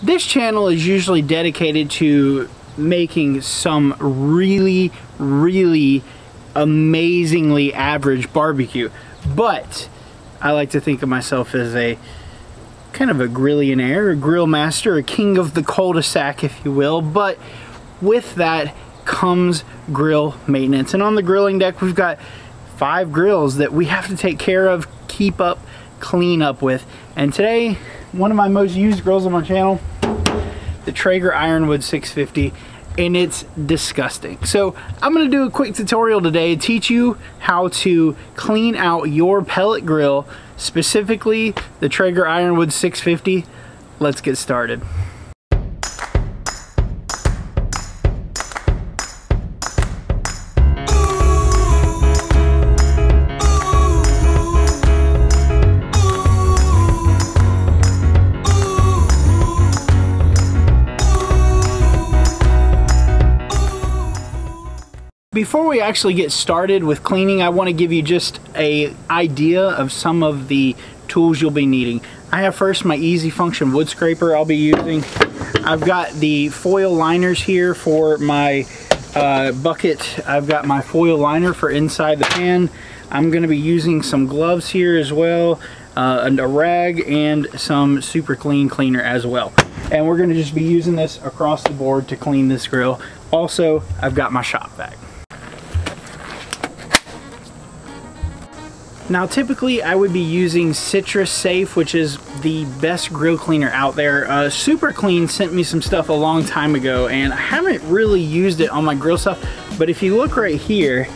This channel is usually dedicated to making some really amazingly average barbecue, but I like to think of myself as a kind of a grillionaire, a grill master, a king of the cul-de-sac, if you will. But with that comes grill maintenance, and on the grilling deck we've got 5 grills that we have to take care of, keep up, clean up with. And today, one of my most used grills on my channel, the Traeger Ironwood 650, and it's disgusting. So I'm gonna do a quick tutorial today to teach you how to clean out your pellet grill, specifically the Traeger Ironwood 650. Let's get started. Before we actually get started with cleaning, I want to give you just an idea of some of the tools you'll be needing. I have first my easy function wood scraper I'll be using. I've got the foil liners here for my bucket. I've got my foil liner for inside the pan. I'm going to be using some gloves here as well, and a rag and some super clean cleaner as well. And we're going to just be using this across the board to clean this grill. Also, I've got my shop vac. Now typically I would be using Citrus Safe, which is the best grill cleaner out there. Super Clean sent me some stuff a long time ago and I haven't really used it on my grill stuff, but if you look right here,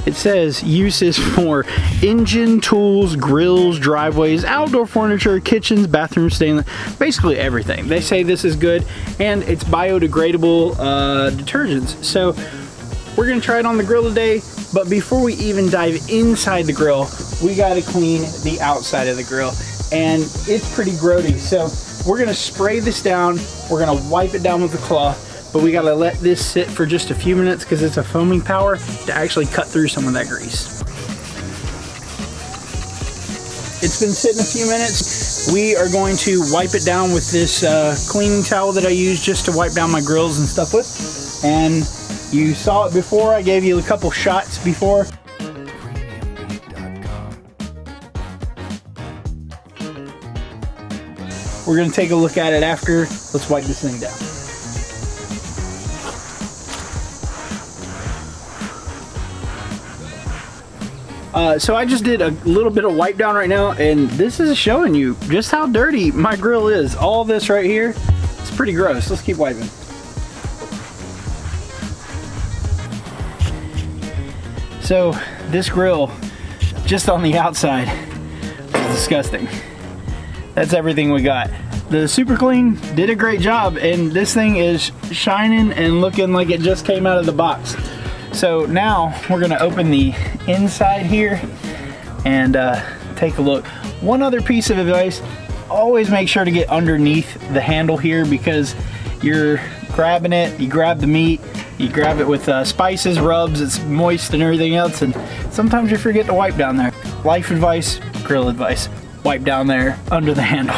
it says uses for engine, tools, grills, driveways, outdoor furniture, kitchens, bathrooms, stainless, basically everything. They say this is good and it's biodegradable detergents. So we're gonna try it on the grill today, but before we even dive inside the grill, we gotta clean the outside of the grill. And it's pretty grody, so we're gonna spray this down, we're gonna wipe it down with a cloth, but we gotta let this sit for just a few minutes because it's a foaming power to actually cut through some of that grease. It's been sitting a few minutes. We are going to wipe it down with this cleaning towel that I use just to wipe down my grills and stuff with. And you saw it before, I gave you a couple shots before. We're gonna take a look at it after. Let's wipe this thing down. So I just did a little bit of wipe down right now, and this is showing you just how dirty my grill is. All this right here, it's pretty gross. Let's keep wiping. So this grill, just on the outside, is disgusting. That's everything we got. The Super Clean did a great job, and this thing is shining and looking like it just came out of the box. So now we're gonna open the inside here and take a look. One other piece of advice, always make sure to get underneath the handle here, because you're grabbing it, you grab the meat, you grab it with spices, rubs, it's moist and everything else, and sometimes you forget to wipe down there. Life advice, grill advice, wipe down there under the handle.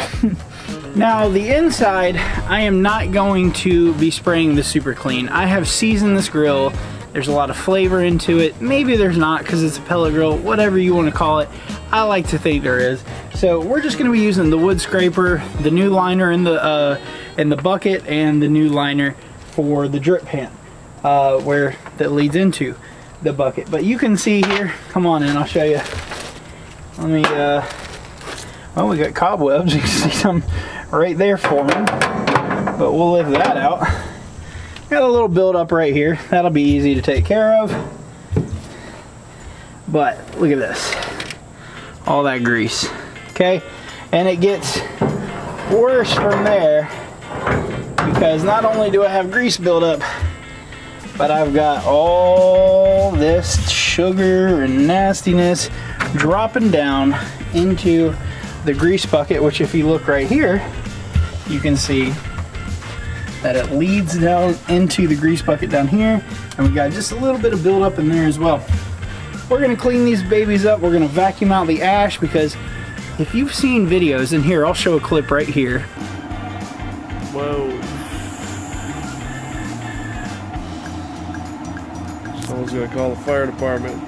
Now the inside, I am not going to be spraying the Super Clean. I have seasoned this grill. There's a lot of flavor into it. Maybe there's not because it's a pellet grill, whatever you want to call it. I like to think there is. So we're just going to be using the wood scraper, the new liner in the bucket, and the new liner for the drip pan. Where that leads into the bucket. But you can see here, come on in, I'll show you. Let me, well, we got cobwebs. You can see some right there forming, but we'll leave that out. Got a little buildup right here. That'll be easy to take care of. But look at this, all that grease, okay? And it gets worse from there because not only do I have grease buildup, but I've got all this sugar and nastiness dropping down into the grease bucket, which if you look right here, you can see that it leads down into the grease bucket down here, and we got just a little bit of buildup in there as well. We're gonna clean these babies up. We're gonna vacuum out the ash, because if you've seen videos, and here, I'll show a clip right here. Whoa. Someone's gonna call the fire department.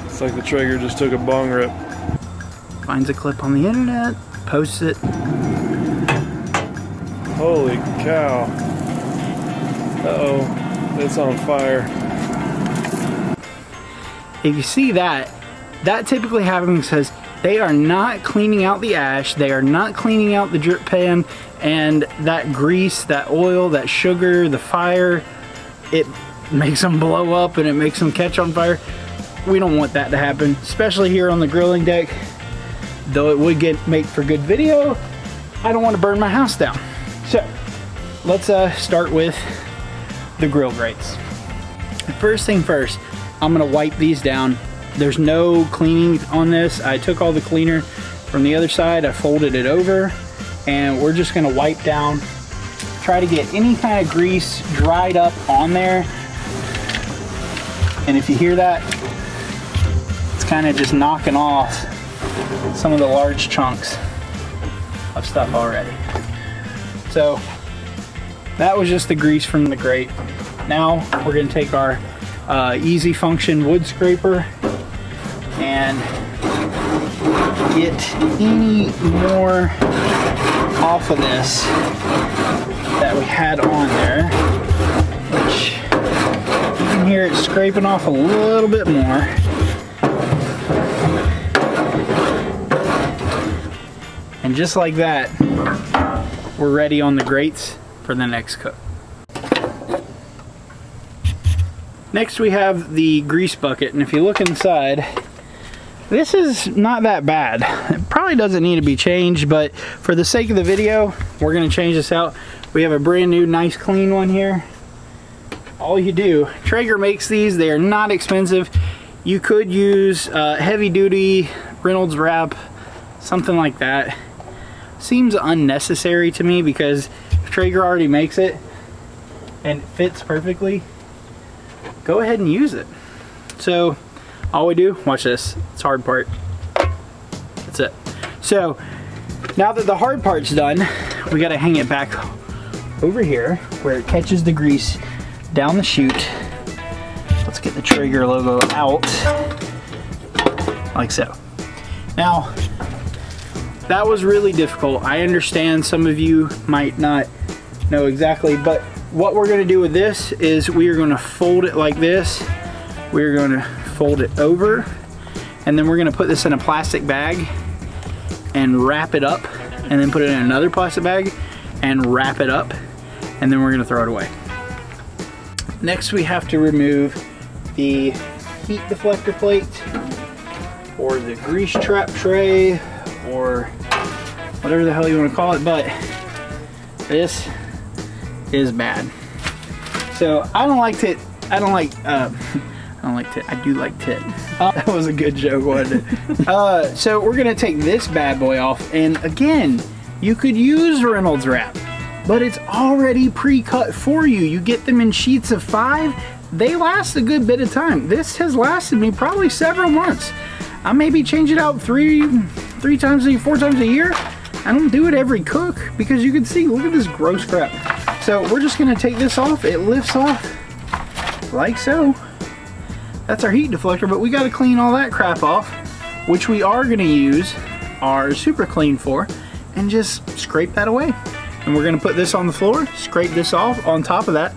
It's like the Traeger just took a bong rip. Finds a clip on the internet, posts it. Holy cow. Uh-oh, it's on fire. If you see that, that typically happens because they are not cleaning out the ash, they are not cleaning out the drip pan, and that grease, that oil, that sugar, the fire, it makes them blow up and it makes them catch on fire. We don't want that to happen, especially here on the grilling deck. Though it would make for good video, I don't want to burn my house down. So let's start with the grill grates. First thing first, I'm gonna wipe these down. There's no cleaning on this. I took all the cleaner from the other side, I folded it over, and we're just gonna wipe down, try to get any kind of grease dried up on there. And if you hear that, it's kind of just knocking off some of the large chunks of stuff already. So that was just the grease from the grate. Now we're gonna take our easy function wood scraper and get any more off of this that we had on there, which you can hear it scraping off a little bit more. And just like that, we're ready on the grates for the next cook. Next we have the grease bucket, and if you look inside, this is not that bad. It probably doesn't need to be changed, but for the sake of the video, we're gonna change this out. We have a brand new, nice, clean one here. All you do, Traeger makes these, they are not expensive. You could use heavy duty Reynolds wrap, something like that. Seems unnecessary to me because Traeger already makes it and it fits perfectly. Go ahead and use it. So all we do, watch this, it's hard part. That's it. So now that the hard part's done, we gotta hang it back over here where it catches the grease down the chute. Let's get the Traeger logo out, like so. Now, that was really difficult. I understand some of you might not know exactly, but what we're gonna do with this is we are gonna fold it like this. We're gonna fold it over, and then we're gonna put this in a plastic bag and wrap it up, and then put it in another plastic bag and wrap it up, and then we're gonna throw it away. Next, we have to remove the heat deflector plate, or the grease trap tray, or whatever the hell you want to call it, but this is bad. So I don't like tit. I don't like tit. I do like tit. That was a good joke, wasn't it? So we're gonna take this bad boy off, and again, you could use Reynolds wrap, but it's already pre-cut for you. You get them in sheets of 5. They last a good bit of time. This has lasted me probably several months. I maybe change it out 4 times a year. I don't do it every cook because you can see, look at this gross crap. So we're just gonna take this off. It lifts off like so. That's our heat deflector, but we gotta clean all that crap off, which we are gonna use our super clean for, and just scrape that away. And we're gonna put this on the floor, scrape this off on top of that,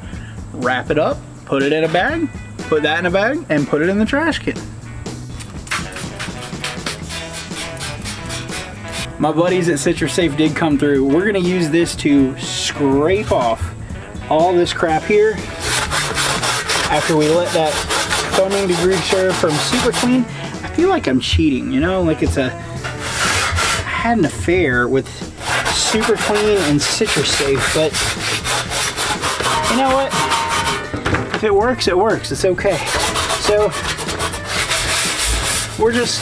wrap it up, put it in a bag, put that in a bag, and put it in the trash can. My buddies at Citrus Safe did come through. We're gonna use this to scrape off all this crap here after we let that foaming degreaser from Super Clean. I feel like I'm cheating, you know, like I had an affair with Super Clean and Citrus Safe, but you know what? If it works, it works. It's okay. So we're just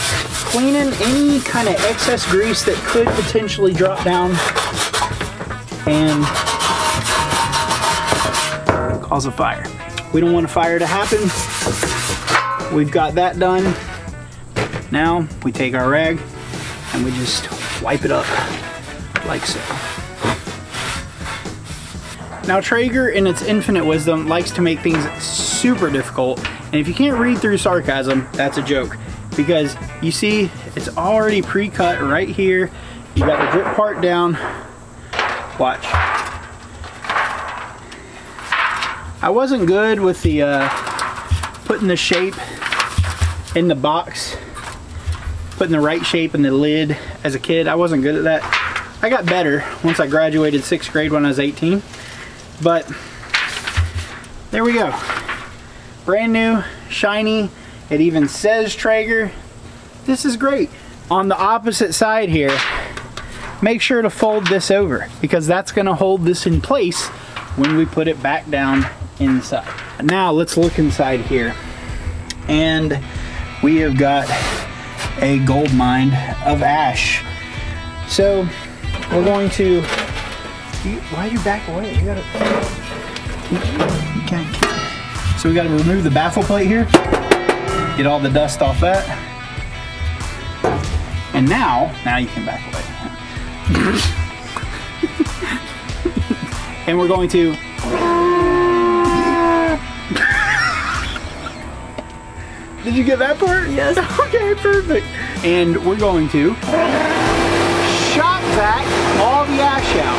cleaning any kind of excess grease that could potentially drop down and cause a fire. We don't want a fire to happen. We've got that done. Now we take our rag and we just wipe it up like so. Now Traeger, in its infinite wisdom, likes to make things super difficult. And if you can't read through sarcasm, that's a joke. Because you see, it's already pre-cut right here. You got the drip part down. Watch. I wasn't good with the putting the shape in the box, putting the right shape in the lid as a kid. I wasn't good at that. I got better once I graduated 6th grade when I was 18. But there we go. Brand new, shiny. It even says Traeger. This is great. On the opposite side here, make sure to fold this over because that's gonna hold this in place when we put it back down inside. Now let's look inside here. And we have got a gold mine of ash. So we're going to, why are you back away? You gotta, you can't. So we gotta remove the baffle plate here. Get all the dust off that. And now you can back away. And we're going to Did you get that part? Yes. Okay, perfect. And we're going to shop vac all the ash out.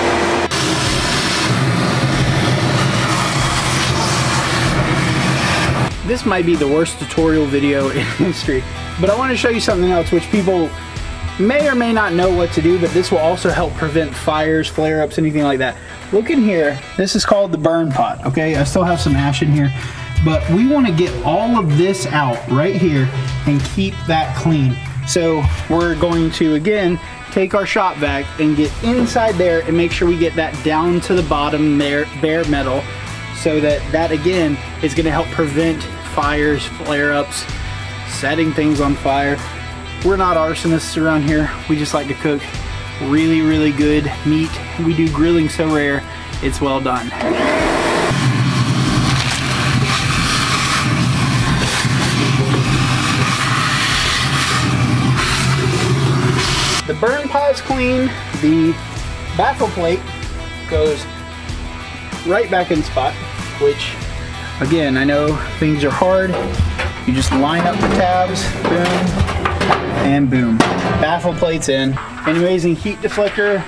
This might be the worst tutorial video in history, but I want to show you something else which people may or may not know what to do, but this will also help prevent fires, flare-ups, anything like that. Look in here. This is called the burn pot, okay? I still have some ash in here, but we want to get all of this out right here and keep that clean. So we're going to, again, take our shop vac and get inside there and make sure we get that down to the bottom there, bare metal, so that again is going to help prevent fires, flare-ups, setting things on fire. We're not arsonists around here. We just like to cook really, really good meat. We do grilling so rare, it's well done. The burn pot is clean. The baffle plate goes right back in spot, which again, I know things are hard. You just line up the tabs, boom, and boom. Baffle plate's in. An amazing heat deflector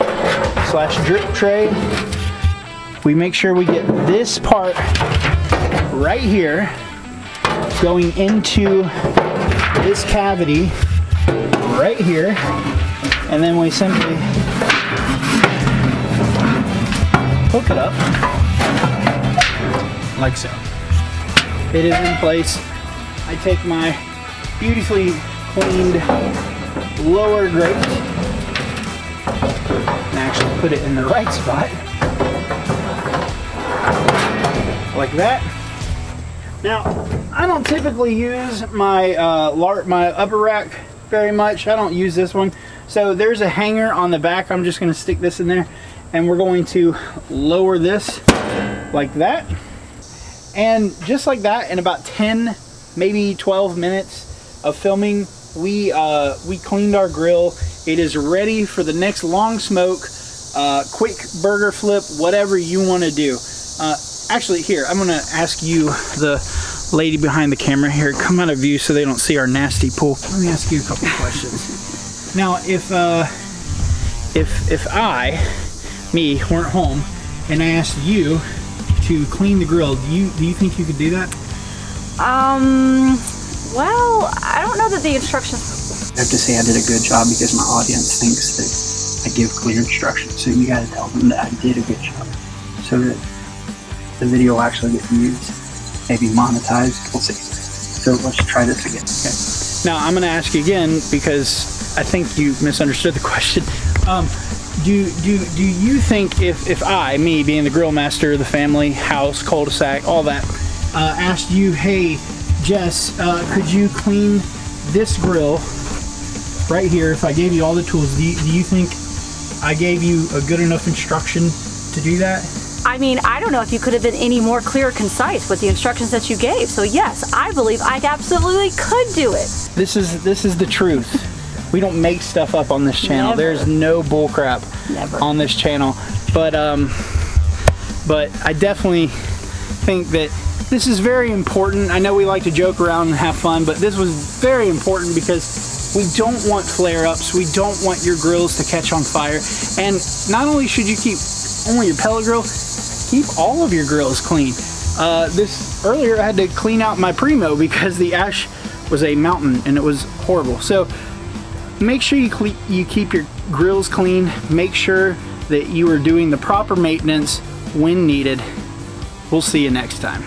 / drip tray. We make sure we get this part right here going into this cavity right here, and then we simply hook it up like so. It is in place. I take my beautifully cleaned lower grate and actually put it in the right spot like that. Now I don't typically use my my upper rack very much. I don't use this one, so there's a hanger on the back. I'm just going to stick this in there and we're going to lower this like that, and just like that, in about 10 maybe 12 minutes of filming, we cleaned our grill. It is ready for the next long smoke, quick burger flip, whatever you want to do. Actually, here, I'm gonna ask you, the lady behind the camera here, come out of view so they don't see our nasty pool. Let me ask you a couple questions. Now, if me, weren't home and I asked you to clean the grill, do you think you could do that? Well, I don't know that the instructions... I have to say I did a good job because my audience thinks that I give clear instructions. So you gotta tell them that I did a good job so that the video will actually get views, maybe monetized, we'll see. So let's try this again. Okay. Now I'm gonna ask you again because I think you misunderstood the question. Do you think if I, me being the grill master, the family, house, cul-de-sac, all that, asked you, hey, Jess, could you clean this grill right here? If I gave you all the tools, do you think I gave you a good enough instruction to do that? I mean, I don't know if you could have been any more clear or concise with the instructions that you gave. So yes, I believe I absolutely could do it. This is the truth. We don't make stuff up on this channel. Never. There's no bull crap on this channel. But I definitely think that this is very important. I know we like to joke around and have fun, but this was very important because we don't want flare-ups. We don't want your grills to catch on fire. And not only should you keep only your pellet grill, keep all of your grills clean. Earlier I had to clean out my Primo because the ash was a mountain and it was horrible. So make sure you keep your grills clean. Make sure that you are doing the proper maintenance when needed. We'll see you next time.